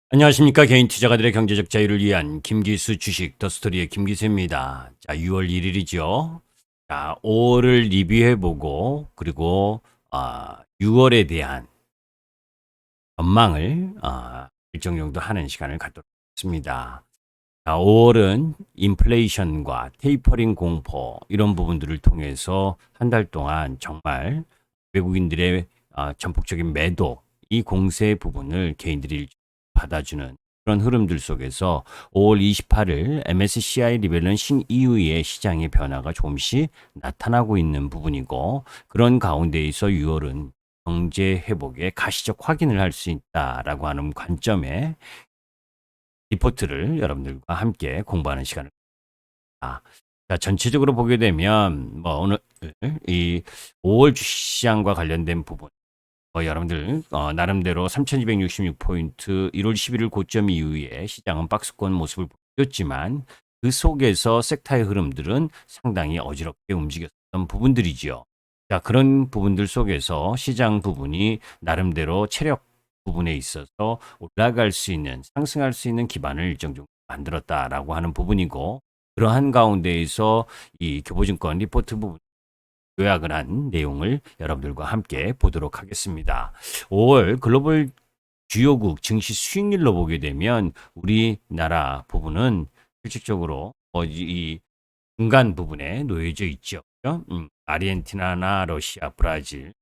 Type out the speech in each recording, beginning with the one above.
안녕하십니까. 개인 투자가들의 경제적 자유를 위한 김기수 주식 더스토리의 김기수입니다. 자, 6월 1일이죠. 자, 5월을 리뷰해보고 그리고 6월에 대한 전망을 일정 정도 하는 시간을 갖도록 하겠습니다. 자, 5월은 인플레이션과 테이퍼링 공포 이런 부분들을 통해서 한 달 동안 정말 외국인들의 전폭적인 매도 이 공세 부분을 개인들이 받아주는 그런 흐름들 속에서 5월 28일 MSCI 리밸런싱 이후의 시장의 변화가 조금씩 나타나고 있는 부분이고 그런 가운데에서 6월은 경제 회복의 가시적 확인을 할 수 있다라고 하는 관점에 리포트를 여러분들과 함께 공부하는 시간을 갖습니다. 자, 전체적으로 보게 되면 오늘 이 5월 주식시장과 관련된 부분 여러분들 나름대로 3266포인트 1월 11일 고점 이후에 시장은 박스권 모습을 보였지만 그 속에서 섹터의 흐름들은 상당히 어지럽게 움직였던 부분들이지요. 자, 그런 부분들 속에서 시장 부분이 나름대로 체력 부분에 있어서 올라갈 수 있는 상승할 수 있는 기반을 일정 정도 만들었다라고 하는 부분이고 그러한 가운데에서 이 교보증권 리포트 부분 요약을 한 내용을 여러분들과 함께 보도록 하겠습니다. 5월 글로벌 주요국 증시 수익률로 보게 되면 우리나라 부분은 실질적으로 이 중간 부분에 놓여져 있죠. 아르헨티나나 러시아, 브라질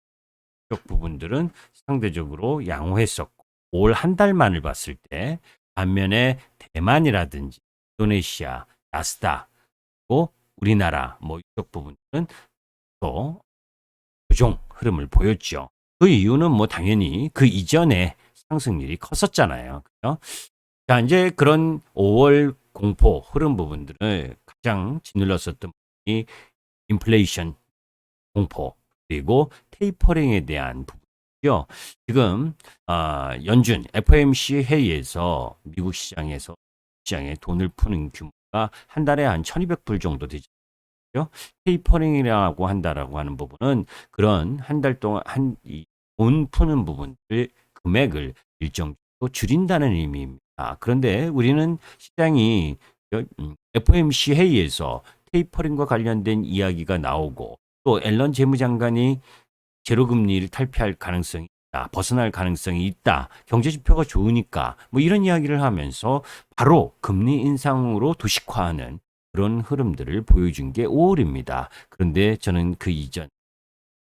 쪽 부분들은 상대적으로 양호했었고 5월 한 달만을 봤을 때 반면에 대만이라든지 인도네시아, 나스닥, 그리고 우리나라 이쪽 부분은 또 조정 흐름을 보였죠. 그 이유는 당연히 그 이전에 상승률이 컸었잖아요. 그죠? 자, 이제 그런 5월 공포 흐름 부분들을 가장 짓눌렀었던 부분이 인플레이션 공포 그리고 테이퍼링에 대한 부분이죠. 지금 연준 FOMC 회의에서 미국 시장에 돈을 푸는 규모가 한 달에 한 1,200불 정도 되죠. 테이퍼링이라고 한다라고 하는 부분은 그런 한 달 동안 돈 푸는 부분들 금액을 일정 정도 줄인다는 의미입니다. 그런데 우리는 시장이 FOMC 회의에서 테이퍼링과 관련된 이야기가 나오고 또 앨런 재무장관이 제로금리를 탈피할 가능성이 있다, 벗어날 가능성이 있다, 경제 지표가 좋으니까 이런 이야기를 하면서 바로 금리 인상으로 도식화하는 그런 흐름들을 보여준 게 5월입니다. 그런데 저는 그 이전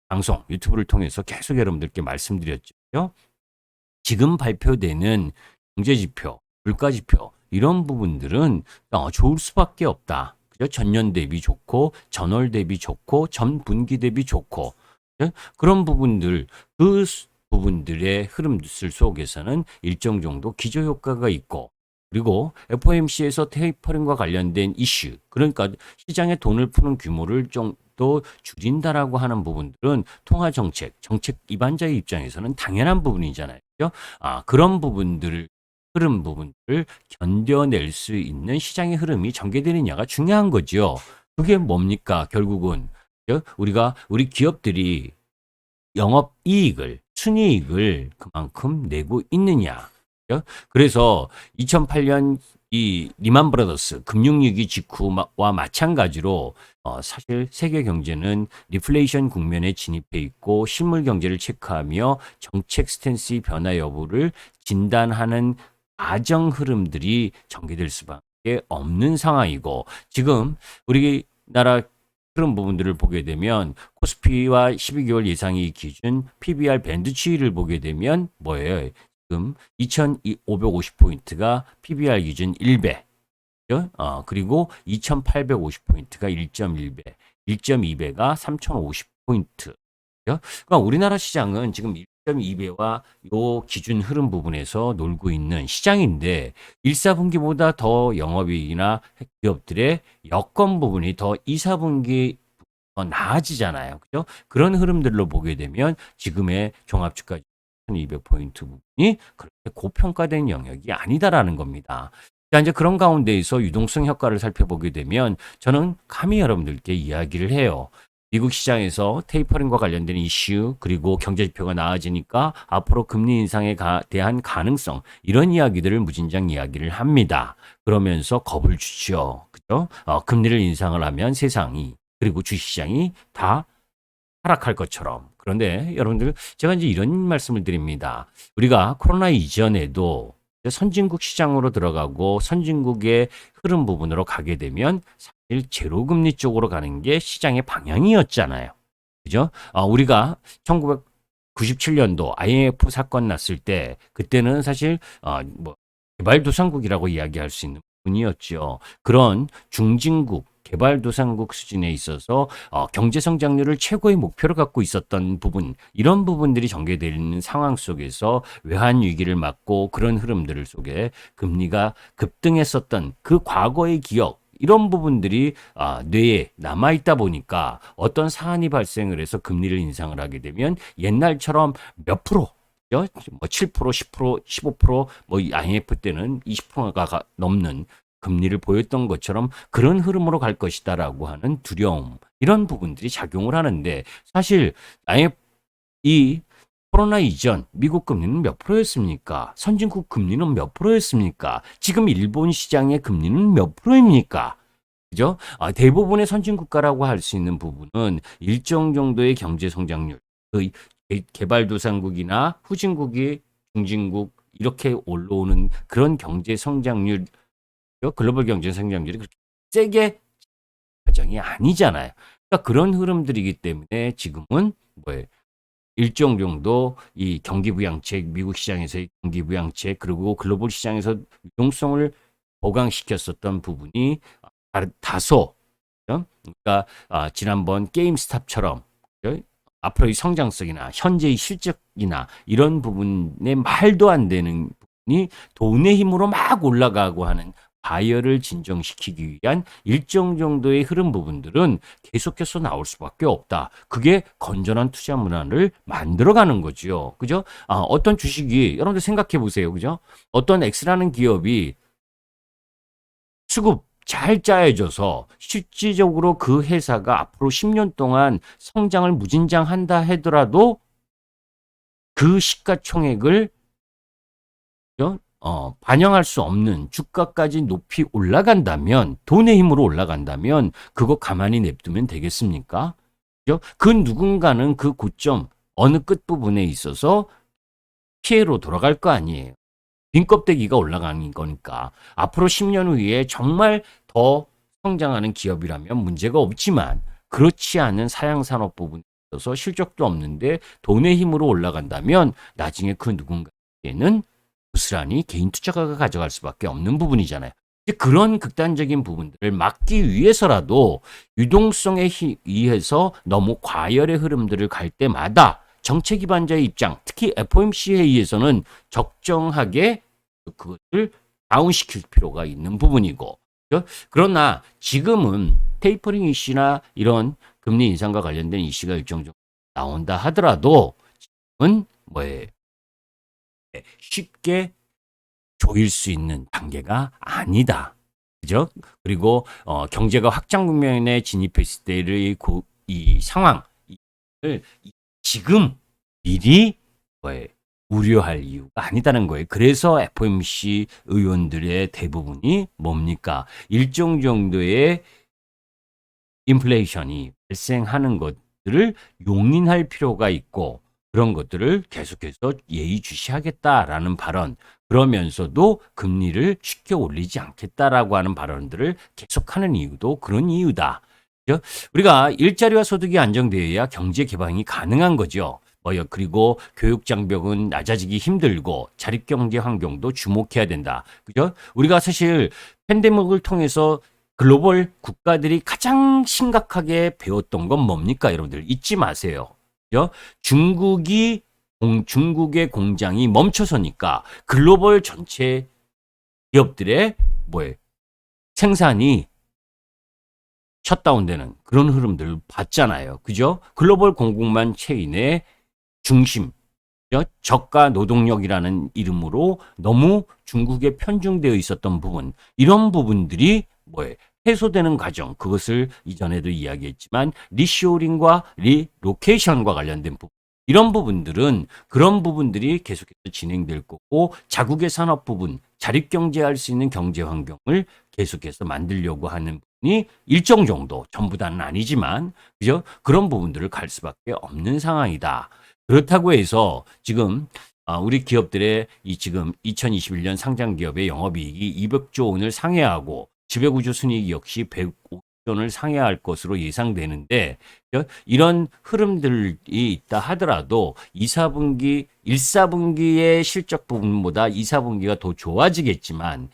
방송 유튜브를 통해서 계속 여러분들께 말씀드렸죠. 지금 발표되는 경제지표, 물가지표 이런 부분들은 좋을 수밖에 없다. 그죠? 전년 대비 좋고 전월 대비 좋고 전분기 대비 좋고 그런 부분들 그 부분들의 흐름들 속에서는 일정 정도 기저효과가 있고 그리고 FOMC에서 테이퍼링과 관련된 이슈 그러니까 시장에 돈을 푸는 규모를 또 줄인다라고 하는 부분들은 통화 정책 입안자의 입장에서는 당연한 부분이잖아요. 그죠? 그런 부분들을 흐름 부분들을 견뎌낼 수 있는 시장의 흐름이 전개되느냐가 중요한 거죠. 그게 뭡니까? 결국은 우리가 우리 기업들이 영업이익을 순이익을 그만큼 내고 있느냐. 그래서 2008년 이 리만 브라더스 금융위기 직후와 마찬가지로 사실 세계 경제는 리플레이션 국면에 진입해 있고 실물 경제를 체크하며 정책 스탠스의 변화 여부를 진단하는 과정 흐름들이 전개될 수밖에 없는 상황이고 지금 우리나라 그런 부분들을 보게 되면 코스피와 12개월 예상이 기준 PBR 밴드 추이를 보게 되면 뭐예요? 지금 2,550포인트가 PBR 기준 1배, 그리고 2,850포인트가 1.1배, 1.2배가 3,050포인트. 그러니까 우리나라 시장은 지금 1.2배와 요 기준 흐름 부분에서 놀고 있는 시장인데 1, 4분기보다 더 영업이익이나 기업들의 여건 부분이 더 2, 4분기 더 나아지잖아요. 그죠? 그런 흐름들로 보게 되면 지금의 종합주가 1200포인트 부분이 그렇게 고평가된 영역이 아니다라는 겁니다. 자, 이제 그런 가운데에서 유동성 효과를 살펴보게 되면 저는 감히 여러분들께 이야기를 해요. 미국 시장에서 테이퍼링과 관련된 이슈 그리고 경제 지표가 나아지니까 앞으로 금리 인상에 대한 가능성 이런 이야기들을 무진장 이야기를 합니다. 그러면서 겁을 주죠. 그죠? 금리를 인상을 하면 세상이 그리고 주식시장이 다 하락할 것처럼. 그런데 여러분들 제가 이제 이런 말씀을 드립니다. 우리가 코로나 이전에도 선진국 시장으로 들어가고 선진국의 흐름 부분으로 가게 되면 사실 제로금리 쪽으로 가는 게 시장의 방향이었잖아요. 그죠? 우리가 1997년도 IMF 사건 났을 때 그때는 사실 뭐 개발도상국이라고 이야기할 수 있는 부분이었죠. 그런 중진국 개발도상국 수준에 있어서 경제 성장률을 최고의 목표로 갖고 있었던 부분, 이런 부분들이 전개되는 상황 속에서 외환 위기를 맞고 그런 흐름들 속에 금리가 급등했었던 그 과거의 기억, 이런 부분들이 뇌에 남아 있다 보니까 어떤 사안이 발생을 해서 금리를 인상을 하게 되면 옛날처럼 몇 프로 뭐 7%, 10%, 15%뭐 IMF 때는 20%가 넘는 금리를 보였던 것처럼 그런 흐름으로 갈 것이다라고 하는 두려움, 이런 부분들이 작용을 하는데 사실 IMF 이 코로나 이전 미국 금리는 몇 프로였습니까? 선진국 금리는 몇 프로였습니까? 지금 일본 시장의 금리는 몇 프로입니까? 그죠? 대부분의 선진국가라고 할 수 있는 부분은 일정 정도의 경제 성장률, 그 개발도상국이나 후진국이 중진국 이렇게 올라오는 그런 경제 성장률, 글로벌 경제 성장률이 그렇게 세게 과정이 아니잖아요. 그러니까 그런 흐름들이기 때문에 지금은 뭐예요? 일정 정도 이 경기 부양책, 미국 시장에서의 경기 부양책, 그리고 글로벌 시장에서 유동성을 보강시켰었던 부분이 다소, 그러니까 지난번 게임스탑처럼 앞으로의 성장성이나 현재의 실적이나 이런 부분에 말도 안 되는 부분이 돈의 힘으로 막 올라가고 하는 바이어를 진정시키기 위한 일정 정도의 흐름 부분들은 계속해서 나올 수밖에 없다. 그게 건전한 투자 문화를 만들어가는 거죠. 그죠? 어떤 주식이 여러분들 생각해 보세요. 그죠? 어떤 X라는 기업이 수급 잘 짜여져서 실질적으로 그 회사가 앞으로 10년 동안 성장을 무진장한다 하더라도 그 시가총액을 반영할 수 없는 주가까지 높이 올라간다면, 돈의 힘으로 올라간다면 그거 가만히 냅두면 되겠습니까? 그죠? 그 누군가는 그 고점 어느 끝부분에 있어서 피해로 돌아갈 거 아니에요. 빈껍데기가 올라가는 거니까. 앞으로 10년 후에 정말 더 성장하는 기업이라면 문제가 없지만 그렇지 않은 사양산업 부분에 있어서 실적도 없는데 돈의 힘으로 올라간다면 나중에 그 누군가에게는 고스란히 개인 투자가가 가져갈 수밖에 없는 부분이잖아요. 그런 극단적인 부분들을 막기 위해서라도 유동성에 의해서 너무 과열의 흐름들을 갈 때마다 정책 기반자의 입장, 특히 FOMC 회의에서는 적정하게 그것을 다운시킬 필요가 있는 부분이고, 그러나 지금은 테이퍼링 이슈나 이런 금리 인상과 관련된 이슈가 일정 정도 나온다 하더라도 지금은 뭐에 쉽게 조일 수 있는 단계가 아니다. 그죠? 그리고 경제가 확장 국면에 진입했을 때의 이 상황을 지금 미리 뭐에 우려할 이유가 아니다는 거예요. 그래서 FOMC 의원들의 대부분이 뭡니까? 일정 정도의 인플레이션이 발생하는 것들을 용인할 필요가 있고 그런 것들을 계속해서 예의주시하겠다라는 발언, 그러면서도 금리를 쉽게 올리지 않겠다라고 하는 발언들을 계속하는 이유도 그런 이유다. 우리가 일자리와 소득이 안정되어야 경제 개방이 가능한 거죠. 그리고 교육 장벽은 낮아지기 힘들고 자립 경제 환경도 주목해야 된다. 그죠? 우리가 사실 팬데믹을 통해서 글로벌 국가들이 가장 심각하게 배웠던 건 뭡니까? 여러분들 잊지 마세요. 그죠? 중국의 공장이 멈춰서니까 글로벌 전체 기업들의 생산이 셧다운되는 그런 흐름들을 봤잖아요. 그죠? 글로벌 공급망 체인의 중심, 저가 노동력이라는 이름으로 너무 중국에 편중되어 있었던 부분, 이런 부분들이 해소되는 과정, 그것을 이전에도 이야기했지만 리쇼링과 리로케이션과 관련된 부분, 이런 부분들은 그런 부분들이 계속해서 진행될 거고, 자국의 산업 부분, 자립경제할 수 있는 경제 환경을 계속해서 만들려고 하는 부분이 일정 정도, 전부 다는 아니지만, 그죠? 그런 부분들을 갈 수밖에 없는 상황이다. 그렇다고 해서 지금 우리 기업들의 이 지금 2021년 상장 기업의 영업이익이 200조 원을 상회하고 지배구조 순이익 역시 105조 원을 상회할 것으로 예상되는데, 이런 흐름들이 있다 하더라도 2, 4분기, 1, 4분기의 실적 부분보다 2, 4분기가 더 좋아지겠지만,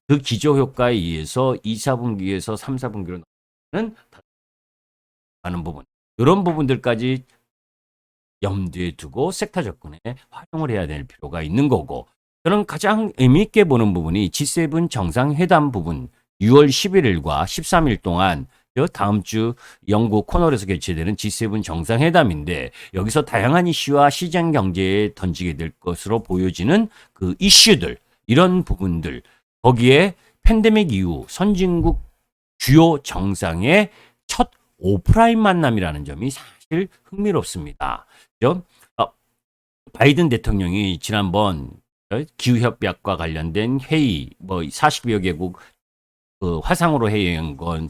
그 기저 효과에 의해서 2, 4분기에서 3, 4분기로 나오는 하는 부분, 이런 부분들까지 염두에 두고 섹터 접근에 활용을 해야 될 필요가 있는 거고, 저는 가장 의미 있게 보는 부분이 G7 정상회담 부분, 6월 11일과 13일 동안 다음 주 영국 코널에서 개최되는 G7 정상회담인데, 여기서 다양한 이슈와 시장 경제에 던지게 될 것으로 보여지는 그 이슈들, 이런 부분들, 거기에 팬데믹 이후 선진국 주요 정상의 첫 오프라인 만남이라는 점이 사실 흥미롭습니다. 바이든 대통령이 지난번 기후협약과 관련된 회의, 40여 개국 그 화상으로 회의한 건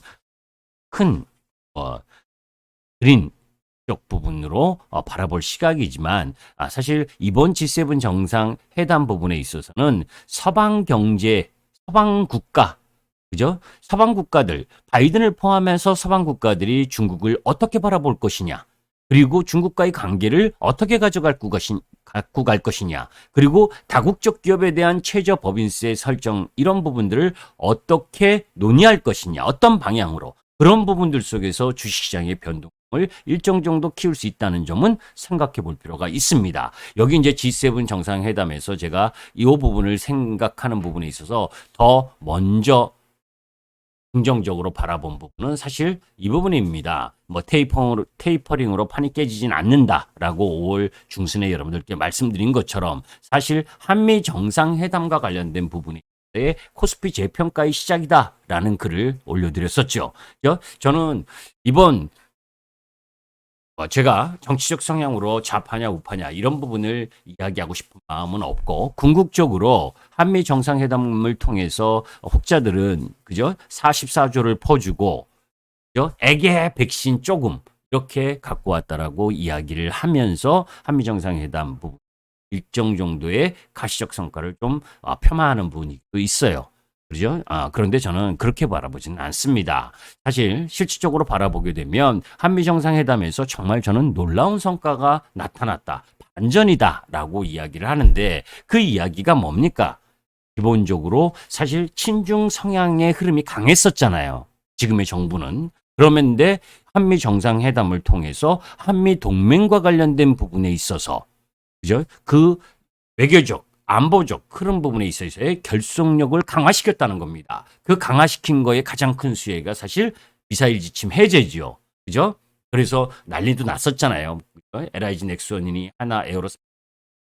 큰 그린 쪽 부분으로 바라볼 시각이지만, 사실 이번 G7 정상회담 부분에 있어서는 서방 경제, 서방 국가, 그죠? 서방 국가들, 바이든을 포함해서 서방 국가들이 중국을 어떻게 바라볼 것이냐, 그리고 중국과의 관계를 어떻게 갖고 갈 것이냐, 그리고 다국적 기업에 대한 최저 법인세 설정, 이런 부분들을 어떻게 논의할 것이냐, 어떤 방향으로, 그런 부분들 속에서 주식시장의 변동을 일정 정도 키울 수 있다는 점은 생각해 볼 필요가 있습니다. 여기 이제 G7 정상회담에서 제가 이 부분을 생각하는 부분에 있어서 더 먼저 긍정적으로 바라본 부분은 사실 이 부분입니다. 테이퍼링으로 판이 깨지진 않는다라고 5월 중순에 여러분들께 말씀드린 것처럼, 사실 한미 정상회담과 관련된 부분에 코스피 재평가의 시작이다라는 글을 올려드렸었죠. 저는 이번 제가 정치적 성향으로 좌파냐 우파냐 이런 부분을 이야기하고 싶은 마음은 없고, 궁극적으로 한미 정상회담을 통해서 혹자들은 그죠 44조를 퍼주고 에게 백신 조금 이렇게 갖고 왔다라고 이야기를 하면서 한미 정상회담 부분 일정 정도의 가시적 성과를 좀 폄하하는 부분이 있어요. 그죠? 그런데 저는 그렇게 바라보지는 않습니다. 사실 실질적으로 바라보게 되면 한미 정상회담에서 정말 저는 놀라운 성과가 나타났다, 반전이다라고 이야기를 하는데, 그 이야기가 뭡니까? 기본적으로 사실 친중 성향의 흐름이 강했었잖아요, 지금의 정부는. 그런데 한미 정상회담을 통해서 한미 동맹과 관련된 부분에 있어서, 그죠? 그 외교적, 안보적 그런 부분에 있어서의 결속력을 강화시켰다는 겁니다. 그 강화시킨 거에 가장 큰 수혜가 사실 미사일 지침 해제지요. 그죠? 그래서 난리도 났었잖아요. LIG 넥슨이니 하나 에어로스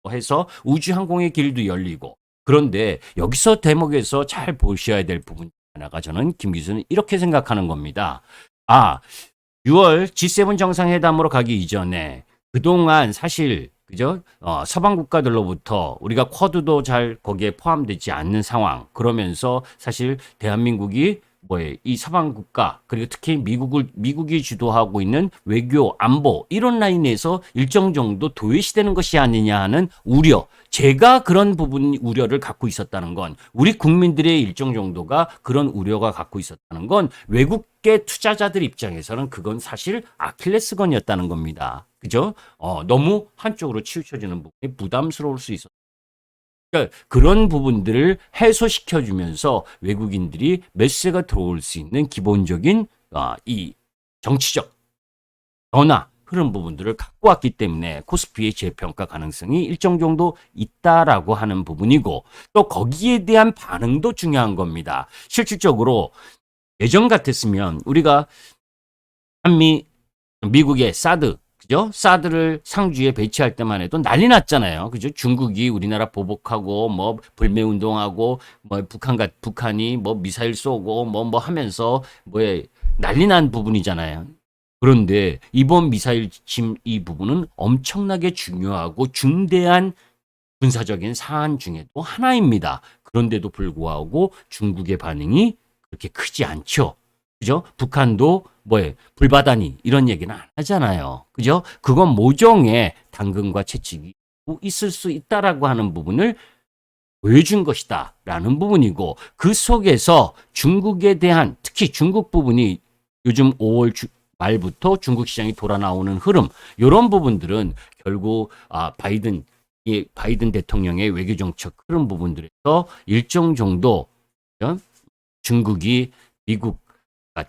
해서 우주항공의 길도 열리고. 그런데 여기서 대목에서 잘 보셔야 될 부분 하나가, 저는 김 기수는 이렇게 생각하는 겁니다. 6월 G7 정상회담으로 가기 이전에 그동안 사실 그죠? 서방 국가들로부터 우리가 쿼드도 잘 거기에 포함되지 않는 상황. 그러면서 사실 대한민국이 이 서방 국가, 그리고 특히 미국이 주도하고 있는 외교, 안보 이런 라인에서 일정 정도 도외시되는 것이 아니냐 하는 우려. 제가 그런 부분 우려를 갖고 있었다는 건, 우리 국민들의 일정 정도가 그런 우려가 갖고 있었다는 건, 외국계 투자자들 입장에서는 그건 사실 아킬레스건이었다는 겁니다. 그죠? 너무 한쪽으로 치우쳐지는 부분이 부담스러울 수 있었어요. 그러니까 그런 부분들을 해소시켜주면서 외국인들이 매수세가 들어올 수 있는 기본적인 이 정치적 변화, 흐름 부분들을 갖고 왔기 때문에 코스피의 재평가 가능성이 일정 정도 있다라고 하는 부분이고, 또 거기에 대한 반응도 중요한 겁니다. 실질적으로 예전 같았으면 우리가 미국의 사드, 그죠? 사드를 상주에 배치할 때만 해도 난리 났잖아요. 그죠? 중국이 우리나라 보복하고 뭐 불매 운동하고 뭐 북한이 뭐 미사일 쏘고 뭐 하면서 뭐에 난리 난 부분이잖아요. 그런데 이번 미사일 짐 이 부분은 엄청나게 중요하고 중대한 군사적인 사안 중에도 하나입니다. 그런데도 불구하고 중국의 반응이 그렇게 크지 않죠. 그죠? 북한도 뭐에 불바다니 이런 얘기는 안 하잖아요. 그죠? 그건 모종의 당근과 채찍이 있을 수 있다라고 하는 부분을 보여준 것이다라는 부분이고 그 속에서 중국에 대한 특히 중국 부분이 요즘 5월 말부터 중국 시장이 돌아 나오는 흐름 이런 부분들은 결국 바이든 대통령의 외교 정책 흐름 부분들에서 일정 정도 중국이 미국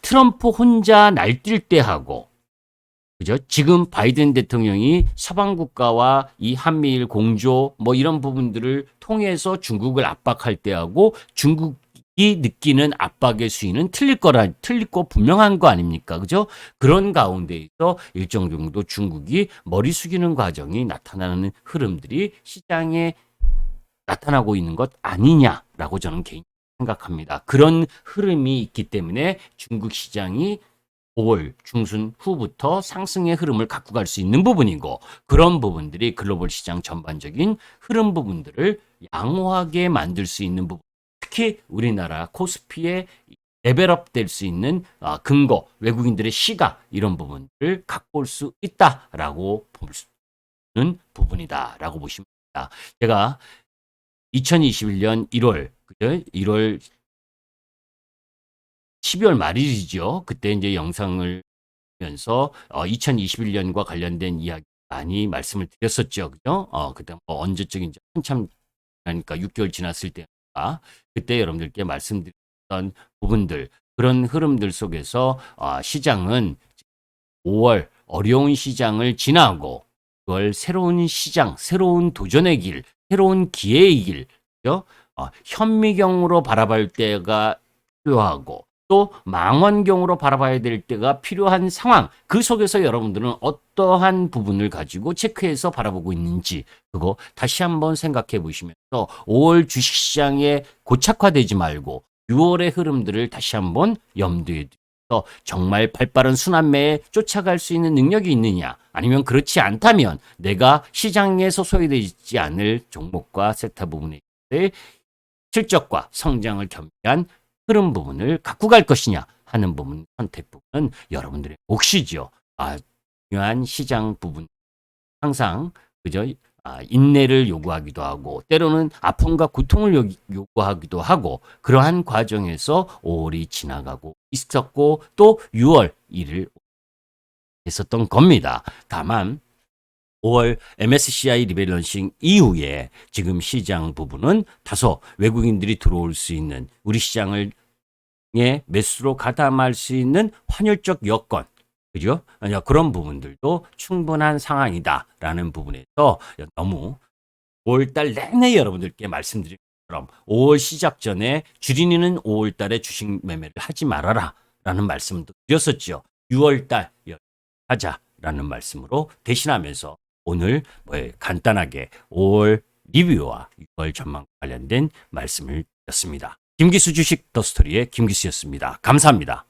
트럼프 혼자 날뛸 때 하고 그죠? 지금 바이든 대통령이 서방 국가와 이 한미일 공조 뭐 이런 부분들을 통해서 중국을 압박할 때하고 중국이 느끼는 압박의 수위는 틀리고 분명한 거 아닙니까? 그죠? 그런 가운데에서 일정 정도 중국이 머리 숙이는 과정이 나타나는 흐름들이 시장에 나타나고 있는 것 아니냐라고 저는 개인적으로 생각합니다. 그런 흐름이 있기 때문에 중국 시장이 5월 중순 후부터 상승의 흐름을 갖고 갈 수 있는 부분이고 그런 부분들이 글로벌 시장 전반적인 흐름 부분들을 양호하게 만들 수 있는 부분 특히 우리나라 코스피에 레벨업 될 수 있는 근거 외국인들의 시각 이런 부분들을 갖고 올 수 있다라고 볼 수 있는 부분이다라고 보시면 됩니다. 제가 2021년 1월 12월 말일이죠. 그때 이제 영상을 보면서 2021년과 관련된 이야기 많이 말씀을 드렸었죠. 그죠? 그때 뭐 언제적인지 한참 그러니까 6개월 지났을 때가 그때 여러분들께 말씀드렸던 부분들 그런 흐름들 속에서 시장은 5월 어려운 시장을 지나고 그걸 새로운 시장, 새로운 도전의 길, 새로운 기회의 길, 그죠? 현미경으로 바라볼 때가 필요하고 또 망원경으로 바라봐야 될 때가 필요한 상황. 그 속에서 여러분들은 어떠한 부분을 가지고 체크해서 바라보고 있는지 그거 다시 한번 생각해 보시면서 5월 주식시장에 고착화되지 말고 6월의 흐름들을 다시 한번 염두에 두어서 정말 발빠른 순환매에 쫓아갈 수 있는 능력이 있느냐 아니면 그렇지 않다면 내가 시장에서 소외되지 않을 종목과 섹터 부분에 실적과 성장을 겸비한 흐름 부분을 갖고 갈 것이냐 하는 부분 선택 부분은 여러분들의 몫이죠. 중요한 시장 부분 항상 그죠? 인내를 요구하기도 하고 때로는 아픔과 고통을 요구하기도 하고 그러한 과정에서 5월이 지나가고 있었고 또 6월 일을 했었던 겁니다. 다만 5월 MSCI 리밸런싱 이후에 지금 시장 부분은 다소 외국인들이 들어올 수 있는 우리 시장을 매수로 가담할 수 있는 환율적 여건 그죠? 그런 부분들도 충분한 상황이다라는 부분에서 너무 5월달 내내 여러분들께 말씀드린 것처럼 5월 시작 전에 주린이는 5월달에 주식 매매를 하지 말아라 라는 말씀도 드렸었죠. 6월달 하자라는 말씀으로 대신하면서 오늘 간단하게 5월 리뷰와 6월 전망 관련된 말씀을 드렸습니다. 김기수 주식 더스토리의 김기수였습니다. 감사합니다.